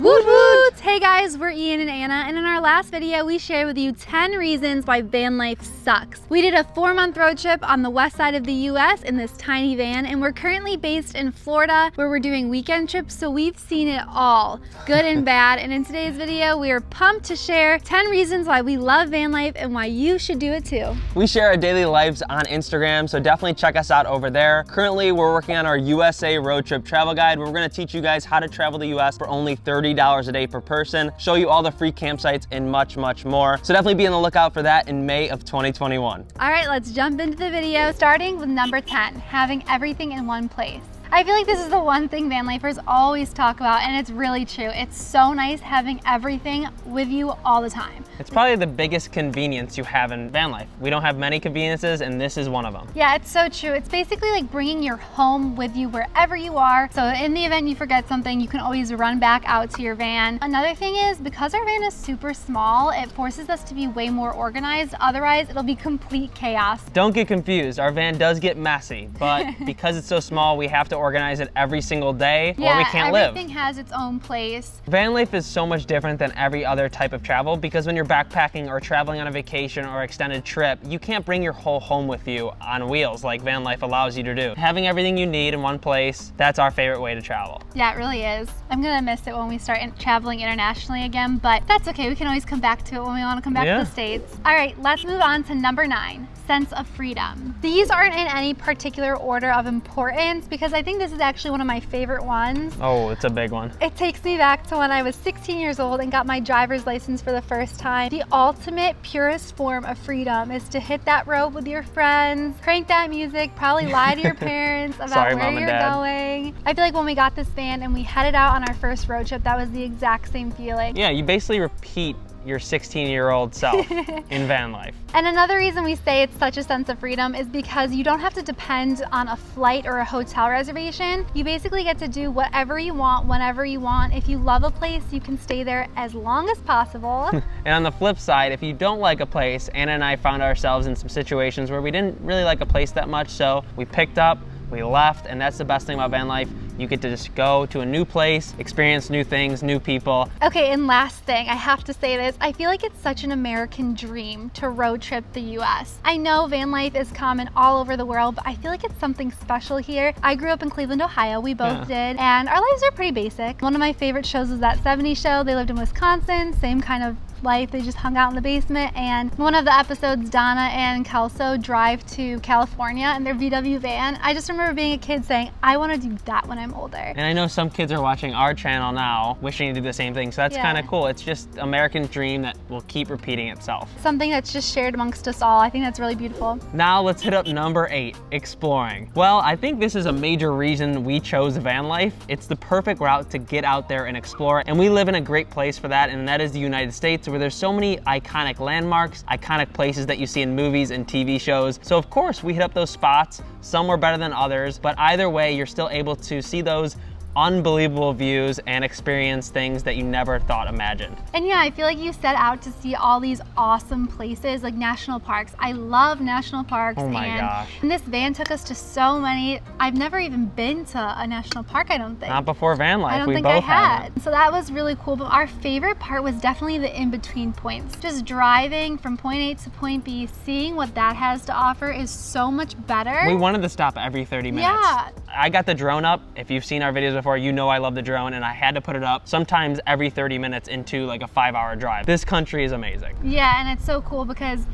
Woot woot! Hey guys, we're Ian and Anna, and in our last video, we shared with you 10 reasons why van life sucks. We did a 4-month road trip on the west side of the US in this tiny van, and we're currently based in Florida where we're doing weekend trips, so we've seen it all, good and bad. And in today's video, we are pumped to share 10 reasons why we love van life and why you should do it too. We share our daily lives on Instagram, so definitely check us out over there. Currently, we're working on our USA road trip travel guide, where we're gonna teach you guys how to travel the US for only $30 a day per person, show you all the free campsites and much, much more. So definitely be on the lookout for that in May of 2021. All right, let's jump into the video, starting with number 10, having everything in one place. I feel like this is the one thing van lifers always talk about, and it's really true. It's so nice having everything with you all the time. It's probably the biggest convenience you have in van life. We don't have many conveniences, and this is one of them. Yeah, it's so true. It's basically like bringing your home with you wherever you are. So in the event you forget something, you can always run back out to your van. Another thing is, because our van is super small, it forces us to be way more organized. Otherwise, it'll be complete chaos. Don't get confused. Our van does get messy, but because it's so small, we have to organize it every single day, or we can't live. Everything has its own place. Van life is so much different than every other type of travel, because when you're backpacking or traveling on a vacation or extended trip, you can't bring your whole home with you on wheels like van life allows you to do. Having everything you need in one place, that's our favorite way to travel. Yeah, it really is. I'm gonna miss it when we start traveling internationally again, but that's okay. We can always come back to it when we want to come back to the States. All right, let's move on to number 9. Sense of freedom. These aren't in any particular order of importance because I think this is actually one of my favorite ones. Oh, it's a big one. It takes me back to when I was 16 years old and got my driver's license for the first time. The ultimate, purest form of freedom is to hit that road with your friends, crank that music, probably lie to your parents about where you're going. I feel like when we got this van and we headed out on our first road trip, that was the exact same feeling. Yeah, you basically repeat your 16-year-old self in van life. And another reason we say it's such a sense of freedom is because you don't have to depend on a flight or a hotel reservation. You basically get to do whatever you want, whenever you want. If you love a place, you can stay there as long as possible. And on the flip side, if you don't like a place, Anna and I found ourselves in some situations where we didn't really like a place that much, so we picked up, we left, and that's the best thing about van life. You get to just go to a new place, experience new things, new people. Okay, and last thing, I have to say this. I feel like it's such an American dream to road trip the US. I know van life is common all over the world, but I feel like it's something special here. I grew up in Cleveland, Ohio. We both did, and our lives are pretty basic. One of my favorite shows was that 70s show. They lived in Wisconsin, same kind of life. They just hung out in the basement, and one of the episodes, Donna and Kelso drive to California in their VW van. I just remember being a kid saying, I want to do that when I'm older. And I know some kids are watching our channel now wishing to do the same thing, so that's kind of cool. It's just American dream that will keep repeating itself. Something that's just shared amongst us all. I think that's really beautiful. Now let's hit up number 8, exploring. Well, I think this is a major reason we chose van life. It's the perfect route to get out there and explore, and we live in a great place for that, and that is the United States, where there's so many iconic landmarks, iconic places that you see in movies and TV shows. So of course we hit up those spots. Some were better than others, but either way, you're still able to see those unbelievable views and experience things that you never thought imagined. And yeah, I feel like you set out to see all these awesome places like national parks. I love national parks. Oh my gosh. And this van took us to so many. I've never even been to a national park, I don't think. Not before van life. I don't think I had. So that was really cool, but our favorite part was definitely the in-between points. Just driving from point A to point B, seeing what that has to offer is so much better. We wanted to stop every 30 minutes. Yeah. I got the drone up. If you've seen our videos before, you know I love the drone, and I had to put it up sometimes every 30 minutes into like a 5-hour drive. This country is amazing. Yeah, and it's so cool because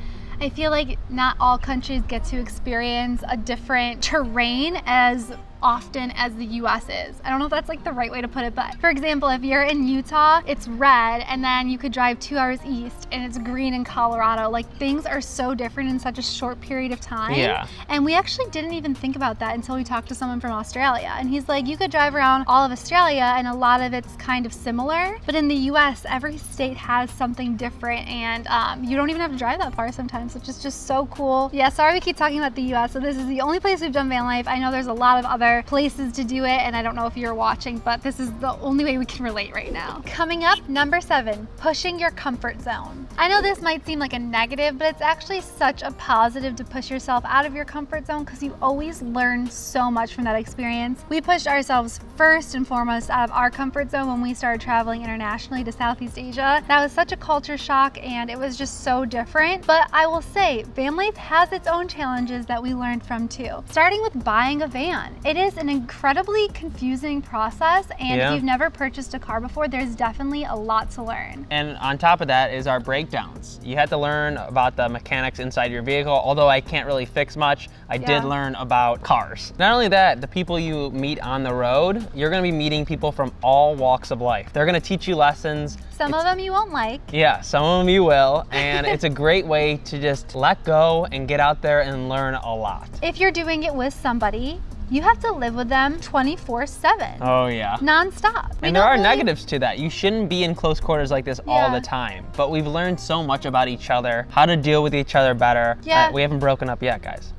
I feel like not all countries get to experience a different terrain as often as the US is. I don't know if that's like the right way to put it, but for example, if you're in Utah, it's red, and then you could drive 2 hours east and it's green in Colorado. Like, things are so different in such a short period of time. Yeah. And we actually didn't even think about that until we talked to someone from Australia. And he's like, you could drive around all of Australia and a lot of it's kind of similar, but in the US, every state has something different, and you don't even have to drive that far sometimes, which is just so cool. Yeah, sorry we keep talking about the US, so this is the only place we've done van life. I know there's a lot of other other places to do it, and I don't know if you're watching, but this is the only way we can relate right now. Coming up, number 7, pushing your comfort zone. I know this might seem like a negative, but it's actually such a positive to push yourself out of your comfort zone because you always learn so much from that experience. We pushed ourselves first and foremost out of our comfort zone when we started traveling internationally to Southeast Asia. That was such a culture shock and it was just so different. But I will say, van life has its own challenges that we learned from too. Starting with buying a van. It is an incredibly confusing process, and if you've never purchased a car before, there's definitely a lot to learn. And on top of that is our breakdowns. You had to learn about the mechanics inside your vehicle. Although I can't really fix much, I did learn about cars. Not only that, the people you meet on the road, you're gonna be meeting people from all walks of life. They're gonna teach you lessons. Some of them you won't like. Yeah, some of them you will. And it's a great way to just let go and get out there and learn a lot. If you're doing it with somebody, you have to live with them 24/7. Oh yeah. Non-stop. And there are negatives to that. You shouldn't be in close quarters like this all the time. But we've learned so much about each other, how to deal with each other better. Yeah. We haven't broken up yet, guys.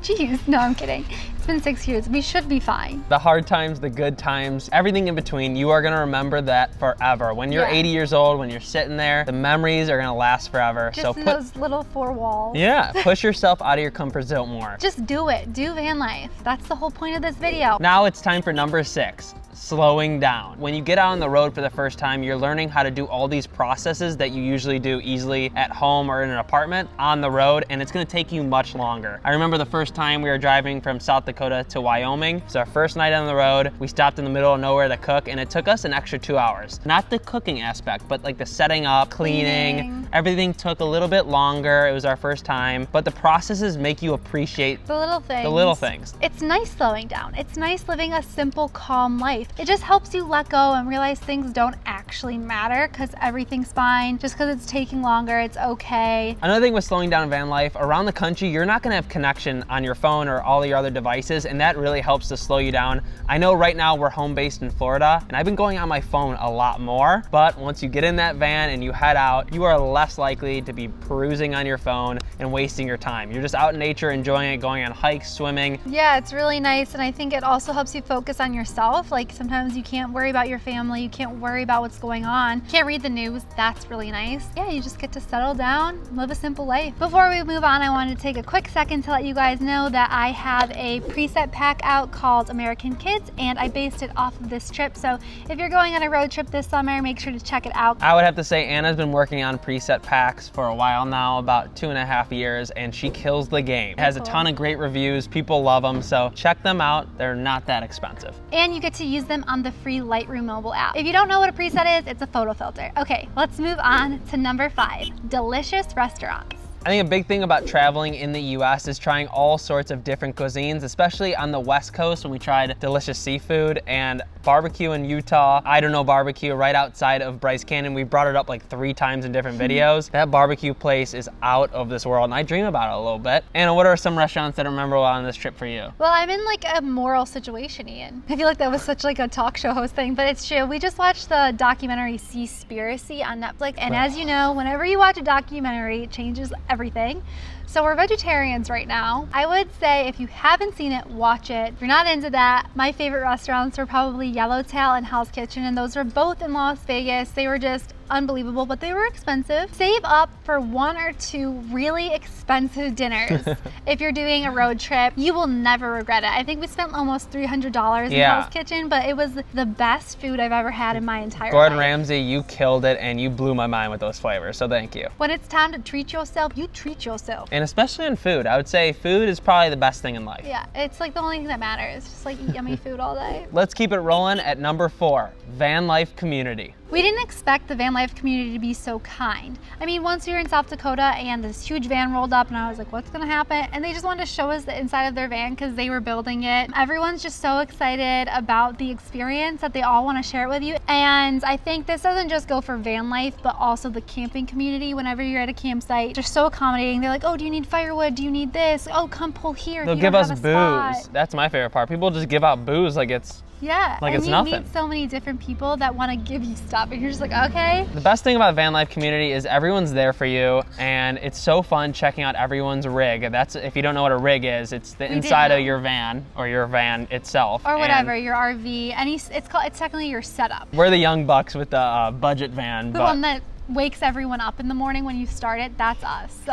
Jeez, no, I'm kidding. It's been 6 years. We should be fine. The hard times, the good times, everything in between, you are gonna remember that forever. When you're 80 years old, when you're sitting there, the memories are gonna last forever. Just in those little 4 walls. Yeah, push yourself out of your comfort zone more. Just do it. Do van life. That's the whole point of this video. Now it's time for number 6. Slowing down. When you get out on the road for the first time, you're learning how to do all these processes that you usually do easily at home or in an apartment on the road, and it's gonna take you much longer. I remember the first time we were driving from South Dakota to Wyoming. It's our first night on the road. We stopped in the middle of nowhere to cook, and it took us an extra 2 hours. Not the cooking aspect, but like the setting up, cleaning. Everything took a little bit longer. It was our first time, but the processes make you appreciate the little things. The little things. It's nice slowing down. It's nice living a simple, calm life. It just helps you let go and realize things don't actually matter because everything's fine. Just because it's taking longer, it's okay. Another thing with slowing down in van life, around the country, you're not gonna have connection on your phone or all your other devices, and that really helps to slow you down. I know right now we're home based in Florida, and I've been going on my phone a lot more, but once you get in that van and you head out, you are less likely to be perusing on your phone and wasting your time. You're just out in nature, enjoying it, going on hikes, swimming. Yeah, it's really nice, and I think it also helps you focus on yourself. Like sometimes you can't worry about your family, you can't worry about what's going on, can't read the news. That's really nice. Yeah, you just get to settle down, live a simple life. Before we move on, I wanted to take a quick second to let you guys know that I have a preset pack out called American Kids, and I based it off of this trip. So if you're going on a road trip this summer, make sure to check it out. I would have to say Anna's been working on preset packs for a while now, about 2.5 years, and she kills the game. It has a ton of great reviews, people love them, so check them out. They're not that expensive. And you get to use them on the free Lightroom mobile app. If you don't know what a preset is, it's a photo filter. Okay, let's move on to number 5, delicious restaurants. I think a big thing about traveling in the US is trying all sorts of different cuisines, especially on the West Coast when we tried delicious seafood and barbecue in Utah. I don't know barbecue right outside of Bryce Canyon. We brought it up like 3 times in different videos. That barbecue place is out of this world, and I dream about it a little bit. Anna, what are some restaurants that are memorable on this trip for you? Well, I'm in like a moral situation, Ian. I feel like that was such like a talk show host thing, but it's true. We just watched the documentary Seaspiracy on Netflix, and as you know, whenever you watch a documentary, it changes everything. So we're vegetarians right now. I would say if you haven't seen it, watch it. If you're not into that, my favorite restaurants were probably Yellowtail and Hell's Kitchen, and those were both in Las Vegas. They were just unbelievable, but they were expensive. Save up for 1 or 2 really expensive dinners. If you're doing a road trip, you will never regret it. I think we spent almost $300 in Hell's Kitchen, but it was the best food I've ever had in my entire life. Gordon Ramsay, you killed it, and you blew my mind with those flavors, so thank you. When it's time to treat yourself, you treat yourself. And especially in food, I would say food is probably the best thing in life. Yeah, it's like the only thing that matters. Just like eat yummy food all day. Let's keep it rolling at number 4, van life community. We didn't expect the van life community to be so kind. I mean, once we were in South Dakota and this huge van rolled up and I was like, what's gonna happen? And they just wanted to show us the inside of their van because they were building it. Everyone's just so excited about the experience that they all want to share it with you. And I think this doesn't just go for van life, but also the camping community. Whenever you're at a campsite, they're so accommodating. They're like, oh, do you need firewood? Do you need this? Oh, come pull here. They'll give us booze. That's my favorite part. People just give out booze like it's Yeah, Like and it's you nothing. meet so many different people that want to give you stuff, and you're just like, okay. The best thing about the van life community is everyone's there for you, and it's so fun checking out everyone's rig. That's, if you don't know what a rig is, it's the inside of your van or your van itself. Or whatever, your RV. It's technically your setup. We're the young bucks with the budget van. The one that wakes everyone up in the morning when you start it, that's us. So.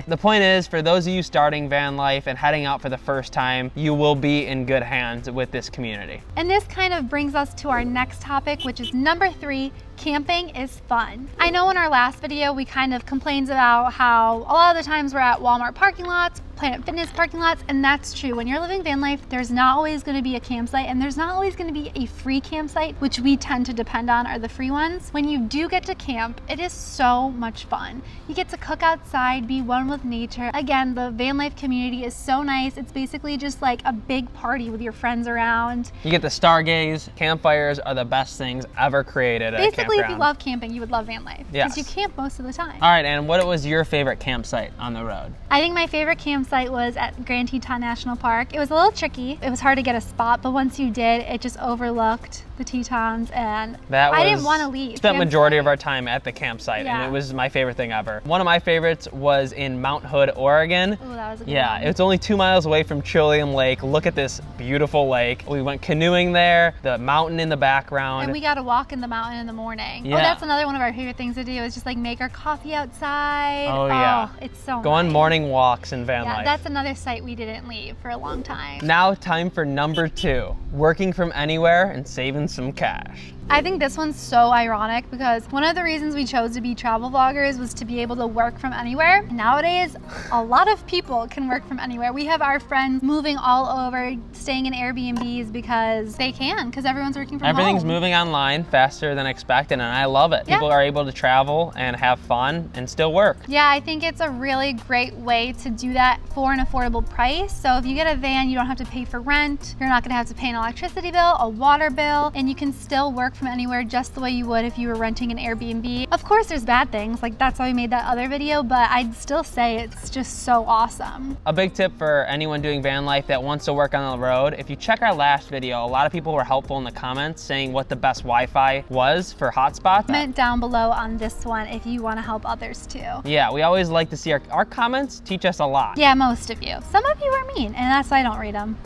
The point is, for those of you starting van life and heading out for the first time, you will be in good hands with this community. And this kind of brings us to our next topic, which is number 3, camping is fun. I know in our last video, we kind of complained about how a lot of the times we're at Walmart parking lots, Planet Fitness parking lots, and that's true. When you're living van life, there's not always going to be a campsite, and there's not always going to be a free campsite, which we tend to depend on are the free ones. When you do get to camp, it is so much fun. You get to cook outside, be one with nature. Again, the van life community is so nice. It's basically just like a big party with your friends around. You get the stargaze. Campfires are the best things ever created at a Basically, if campground. you love camping, you would love van life. Yes. Because you camp most of the time. All right, and what was your favorite campsite on the road? I think my favorite campsite was at Grand Teton National Park. It was a little tricky. It was hard to get a spot, but once you did, it just overlooked the Tetons, and I didn't want to leave. Spent majority of our time at the campsite, Yeah. and it was my favorite thing ever. One of my favorites was in Mount Hood, Oregon. Ooh, that was a good Yeah, one. it's only 2 miles away from Trillium Lake. Look at this beautiful lake. We went canoeing there, the mountain in the background. And we got to walk in the mountain in the morning. Yeah. Oh, that's another one of our favorite things to do is just like make our coffee outside. Oh, yeah. It's so Go on nice. morning walks in van Yeah, life. that's another site we didn't leave for a long time. Now time for number 2, working from anywhere and saving some cash. I think this one's so ironic because one of the reasons we chose to be travel vloggers was to be able to work from anywhere. Nowadays, a lot of people can work from anywhere. We have our friends moving all over, staying in Airbnbs because they can, because everyone's working from Everything's home. moving online faster than expected, and I love it. Yeah. People are able to travel and have fun and still work. Yeah, I think it's a really great way to do that for an affordable price. So if you get a van, you don't have to pay for rent. You're not gonna have to pay an electricity bill, a water bill, and you can still work from anywhere just the way you would if you were renting an Airbnb. Of course, there's bad things, like that's why we made that other video, but I'd still say it's just so awesome. A big tip for anyone doing van life that wants to work on the road, if you check our last video, a lot of people were helpful in the comments saying what the best Wi-Fi was for hotspots. Comment down below on this one if you want to help others too. Yeah, we always like to see our comments teach us a lot. Yeah, most of you. Some of you are mean, and that's why I don't read them.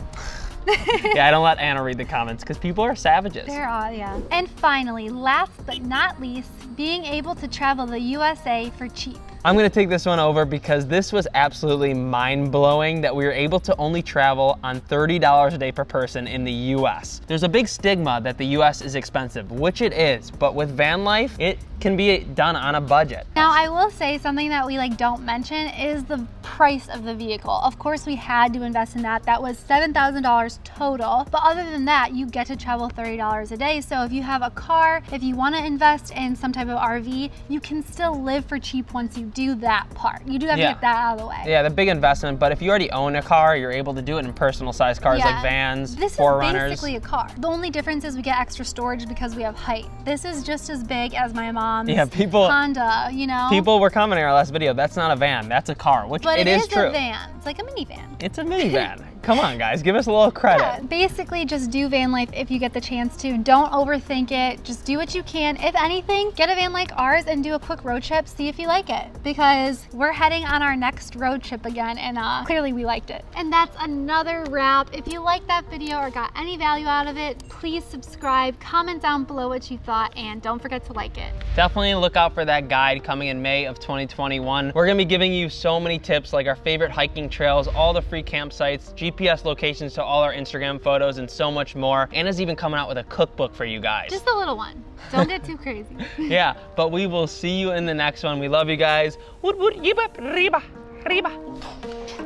Yeah, I don't let Anna read the comments because people are savages. There are, yeah. And finally, last but not least, being able to travel the USA for cheap. I'm gonna take this one over because this was absolutely mind-blowing that we were able to only travel on $30 a day per person in the US. There's a big stigma that the US is expensive, which it is, but with van life, it can be done on a budget. Now, I will say something that we don't mention is the price of the vehicle. Of course, we had to invest in that. That was $7,000 total. But other than that, you get to travel $30 a day. So if you have a car, if you want to invest in some type of RV, you can still live for cheap once you do that part. You do have to get that out of the way. Yeah, the big investment, but if you already own a car, you're able to do it in personal size cars like vans, this Forerunners. Is basically a car. The only difference is we get extra storage because we have height. This is just as big as my mom's Honda, you know? People were commenting in our last video, that's not a van, that's a car, which but it is true. a van. It's like a minivan. It's a minivan. Come on, guys, give us a little credit. Yeah, basically just do van life if you get the chance to. Don't overthink it. Just do what you can. If anything, get a van like ours and do a quick road trip. See if you like it. Because we're heading on our next road trip again, and clearly we liked it. And that's another wrap. If you liked that video or got any value out of it, please subscribe, comment down below what you thought, and don't forget to like it. Definitely look out for that guide coming in May of 2021. We're gonna be giving you so many tips, like our favorite hiking trails, all the free campsites, GPS locations to all our Instagram photos, and so much more. Anna's even coming out with a cookbook for you guys. Just a little one. Don't get too crazy. Yeah, but we will see you in the next one. We love you guys. Woot woot, yibba, riba, riba.